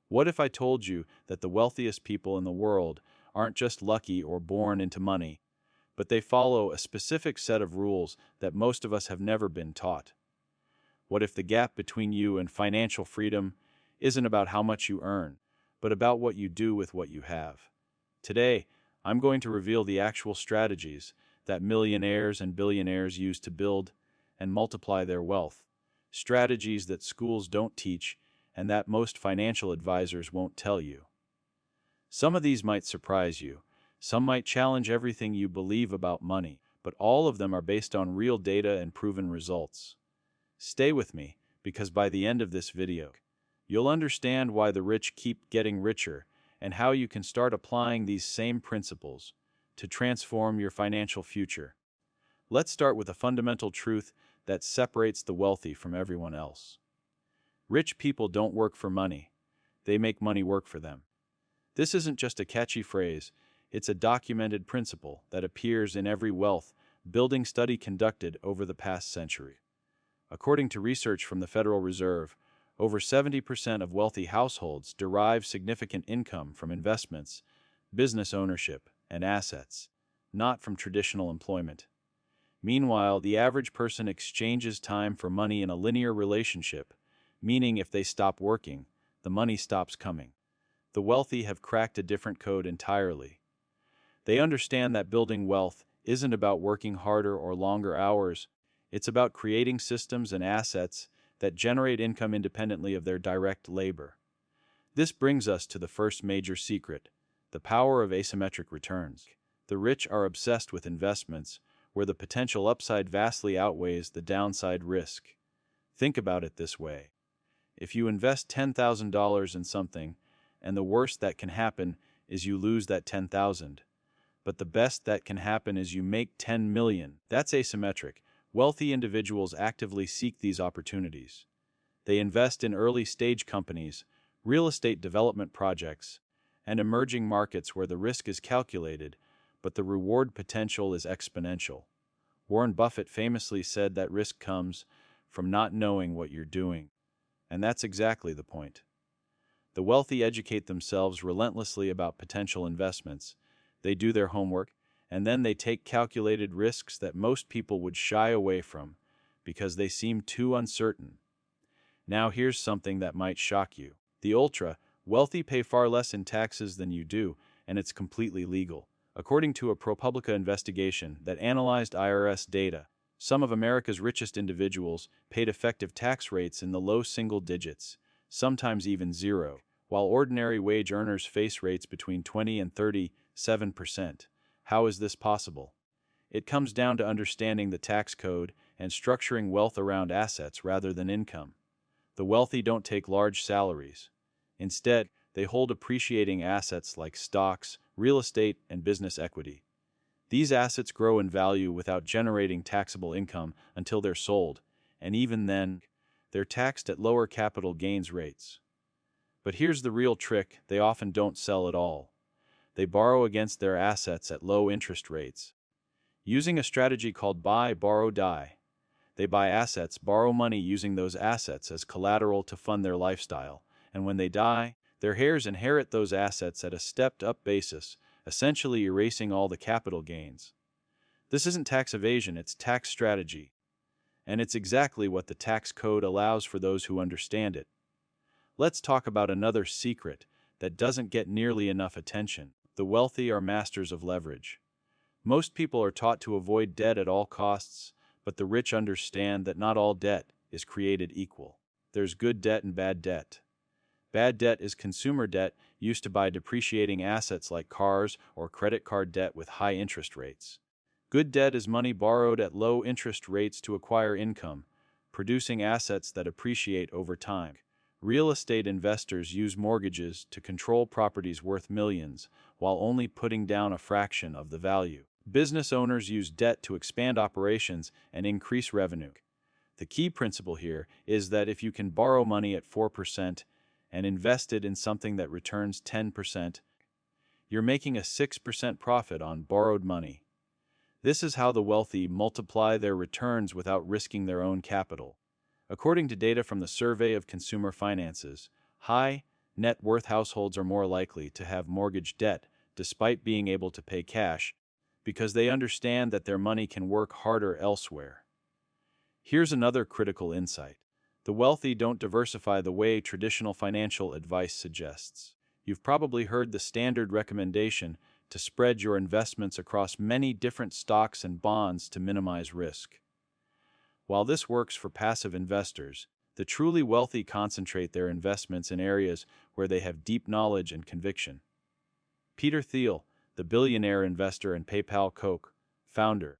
What if I told you that the wealthiest people in the world aren't just lucky or born into money, but they follow a specific set of rules that most of us have never been taught? What if the gap between you and financial freedom isn't about how much you earn, but about what you do with what you have? Today, I'm going to reveal the actual strategies that millionaires and billionaires use to build and multiply their wealth, strategies that schools don't teach and that most financial advisors won't tell you. Some of these might surprise you, some might challenge everything you believe about money, but all of them are based on real data and proven results. Stay with me, because by the end of this video, you'll understand why the rich keep getting richer and how you can start applying these same principles to transform your financial future. Let's start with a fundamental truth that separates the wealthy from everyone else. Rich people don't work for money. They make money work for them. This isn't just a catchy phrase, it's a documented principle that appears in every wealth building study conducted over the past century. According to research from the Federal Reserve, over 70% of wealthy households derive significant income from investments, business ownership, and assets, not from traditional employment. Meanwhile, the average person exchanges time for money in a linear relationship, meaning if they stop working, the money stops coming. The wealthy have cracked a different code entirely. They understand that building wealth isn't about working harder or longer hours. It's about creating systems and assets that generate income independently of their direct labor. This brings us to the first major secret, the power of asymmetric returns. The rich are obsessed with investments where the potential upside vastly outweighs the downside risk. Think about it this way. If you invest $10,000 in something, and the worst that can happen is you lose that $10,000, but the best that can happen is you make $10 million, that's asymmetric. Wealthy individuals actively seek these opportunities. They invest in early-stage companies, real estate development projects, and emerging markets where the risk is calculated, but the reward potential is exponential. Warren Buffett famously said that risk comes from not knowing what you're doing. And that's exactly the point. The wealthy educate themselves relentlessly about potential investments. They do their homework, and then they take calculated risks that most people would shy away from because they seem too uncertain. Now here's something that might shock you. The ultra-wealthy pay far less in taxes than you do, and it's completely legal. According to a ProPublica investigation that analyzed IRS data, some of America's richest individuals paid effective tax rates in the low single digits, sometimes even zero, while ordinary wage earners face rates between 20 and 37%. How is this possible? It comes down to understanding the tax code and structuring wealth around assets rather than income. The wealthy don't take large salaries. Instead, they hold appreciating assets like stocks, real estate, and business equity. These assets grow in value without generating taxable income until they're sold, and even then, they're taxed at lower capital gains rates. But here's the real trick: they often don't sell at all. They borrow against their assets at low interest rates. Using a strategy called buy, borrow, die. They buy assets, borrow money using those assets as collateral to fund their lifestyle, and when they die, their heirs inherit those assets at a stepped-up basis, essentially erasing all the capital gains. This isn't tax evasion, it's tax strategy. And it's exactly what the tax code allows for those who understand it. Let's talk about another secret that doesn't get nearly enough attention. The wealthy are masters of leverage. Most people are taught to avoid debt at all costs, but the rich understand that not all debt is created equal. There's good debt and bad debt. Bad debt is consumer debt used to buy depreciating assets like cars or credit card debt with high interest rates. Good debt is money borrowed at low interest rates to acquire income, producing assets that appreciate over time. Real estate investors use mortgages to control properties worth millions, while only putting down a fraction of the value. Business owners use debt to expand operations and increase revenue. The key principle here is that if you can borrow money at 4% and invest it in something that returns 10%, you're making a 6% profit on borrowed money. This is how the wealthy multiply their returns without risking their own capital. According to data from the Survey of Consumer Finances, high net worth households are more likely to have mortgage debt despite being able to pay cash because they understand that their money can work harder elsewhere. Here's another critical insight. The wealthy don't diversify the way traditional financial advice suggests. You've probably heard the standard recommendation to spread your investments across many different stocks and bonds to minimize risk. While this works for passive investors, the truly wealthy concentrate their investments in areas where they have deep knowledge and conviction. Peter Thiel, the billionaire investor and PayPal co-founder,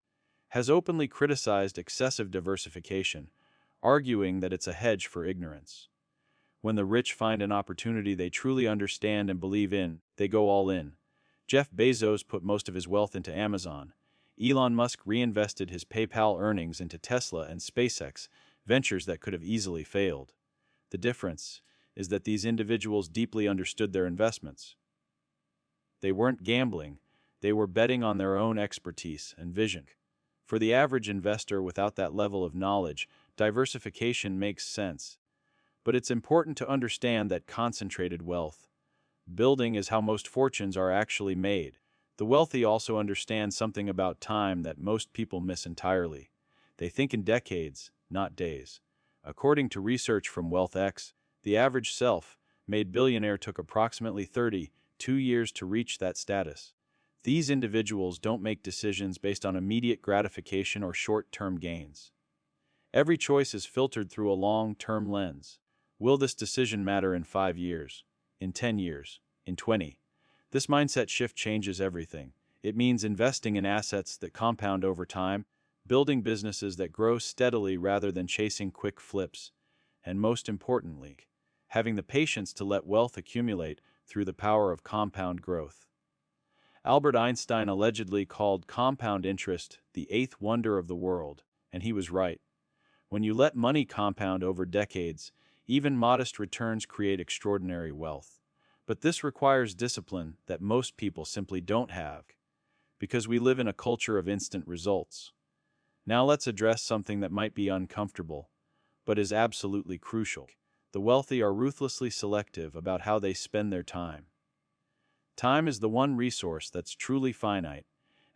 has openly criticized excessive diversification, arguing that it's a hedge for ignorance. When the rich find an opportunity they truly understand and believe in, they go all in. Jeff Bezos put most of his wealth into Amazon. Elon Musk reinvested his PayPal earnings into Tesla and SpaceX, ventures that could have easily failed. The difference is that these individuals deeply understood their investments. They weren't gambling, they were betting on their own expertise and vision. For the average investor without that level of knowledge, diversification makes sense. But it's important to understand that concentrated wealth building is how most fortunes are actually made. The wealthy also understand something about time that most people miss entirely. They think in decades, not days. According to research from WealthX, the average self-made billionaire took approximately 32 years to reach that status. These individuals don't make decisions based on immediate gratification or short-term gains. Every choice is filtered through a long-term lens. Will this decision matter in 5 years, in 10 years, in 20? This mindset shift changes everything. It means investing in assets that compound over time, building businesses that grow steadily rather than chasing quick flips, and most importantly, having the patience to let wealth accumulate through the power of compound growth. Albert Einstein allegedly called compound interest the eighth wonder of the world, and he was right. When you let money compound over decades, even modest returns create extraordinary wealth. But this requires discipline that most people simply don't have, because we live in a culture of instant results. Now let's address something that might be uncomfortable, but is absolutely crucial. The wealthy are ruthlessly selective about how they spend their time. Time is the one resource that's truly finite,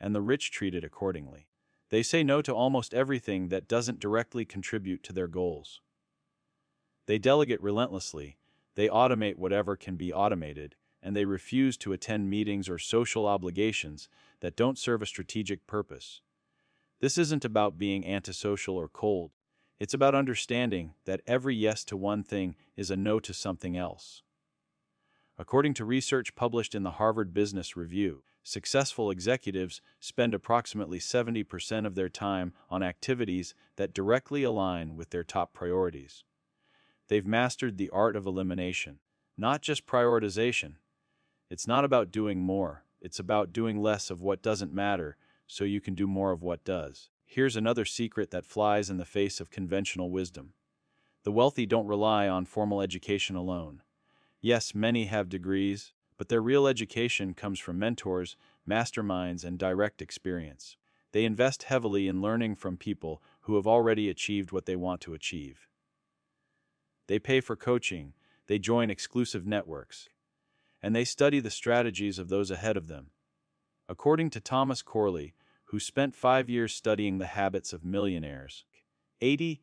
and the rich treat it accordingly. They say no to almost everything that doesn't directly contribute to their goals. They delegate relentlessly, they automate whatever can be automated, and they refuse to attend meetings or social obligations that don't serve a strategic purpose. This isn't about being antisocial or cold. It's about understanding that every yes to one thing is a no to something else. According to research published in the Harvard Business Review, successful executives spend approximately 70% of their time on activities that directly align with their top priorities. They've mastered the art of elimination, not just prioritization. It's not about doing more, it's about doing less of what doesn't matter so you can do more of what does. Here's another secret that flies in the face of conventional wisdom. The wealthy don't rely on formal education alone. Yes, many have degrees, but their real education comes from mentors, masterminds, and direct experience. They invest heavily in learning from people who have already achieved what they want to achieve. They pay for coaching, they join exclusive networks, and they study the strategies of those ahead of them. According to Thomas Corley, who spent 5 years studying the habits of millionaires, 88%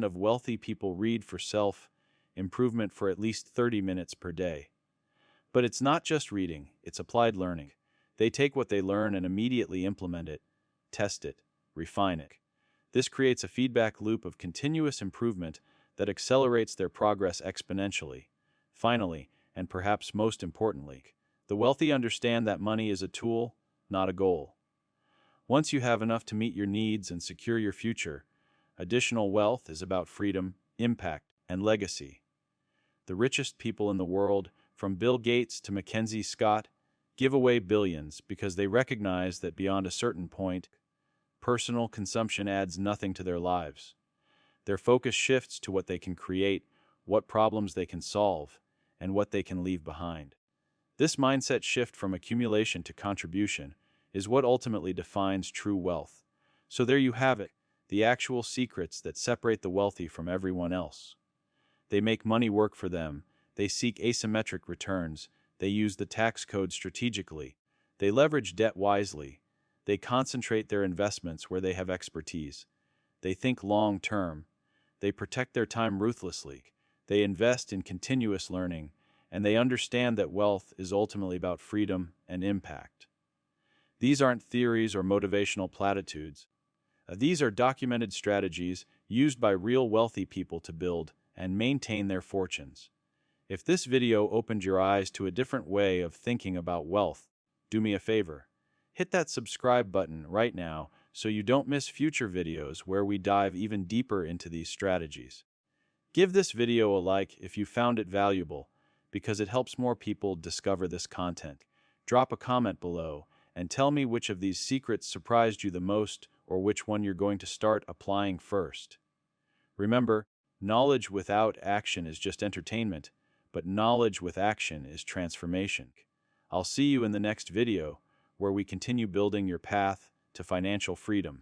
of wealthy people read for self-improvement for at least 30 minutes per day. But it's not just reading, it's applied learning. They take what they learn and immediately implement it, test it, refine it. This creates a feedback loop of continuous improvement that accelerates their progress exponentially. Finally, and perhaps most importantly, the wealthy understand that money is a tool, not a goal. Once you have enough to meet your needs and secure your future, additional wealth is about freedom, impact, and legacy. The richest people in the world, from Bill Gates to Mackenzie Scott, give away billions because they recognize that beyond a certain point, personal consumption adds nothing to their lives. Their focus shifts to what they can create, what problems they can solve, and what they can leave behind. This mindset shift from accumulation to contribution is what ultimately defines true wealth. So there you have it, the actual secrets that separate the wealthy from everyone else. They make money work for them, They seek asymmetric returns. They use the tax code strategically. They leverage debt wisely. They concentrate their investments where they have expertise. They think long term. They protect their time ruthlessly. They invest in continuous learning. And they understand that wealth is ultimately about freedom and impact. These aren't theories or motivational platitudes. These are documented strategies used by real wealthy people to build and maintain their fortunes. If this video opened your eyes to a different way of thinking about wealth, do me a favor. Hit that subscribe button right now so you don't miss future videos where we dive even deeper into these strategies. Give this video a like if you found it valuable, because it helps more people discover this content. Drop a comment below and tell me which of these secrets surprised you the most or which one you're going to start applying first. Remember, knowledge without action is just entertainment, but knowledge with action is transformation. I'll see you in the next video, where we continue building your path to financial freedom.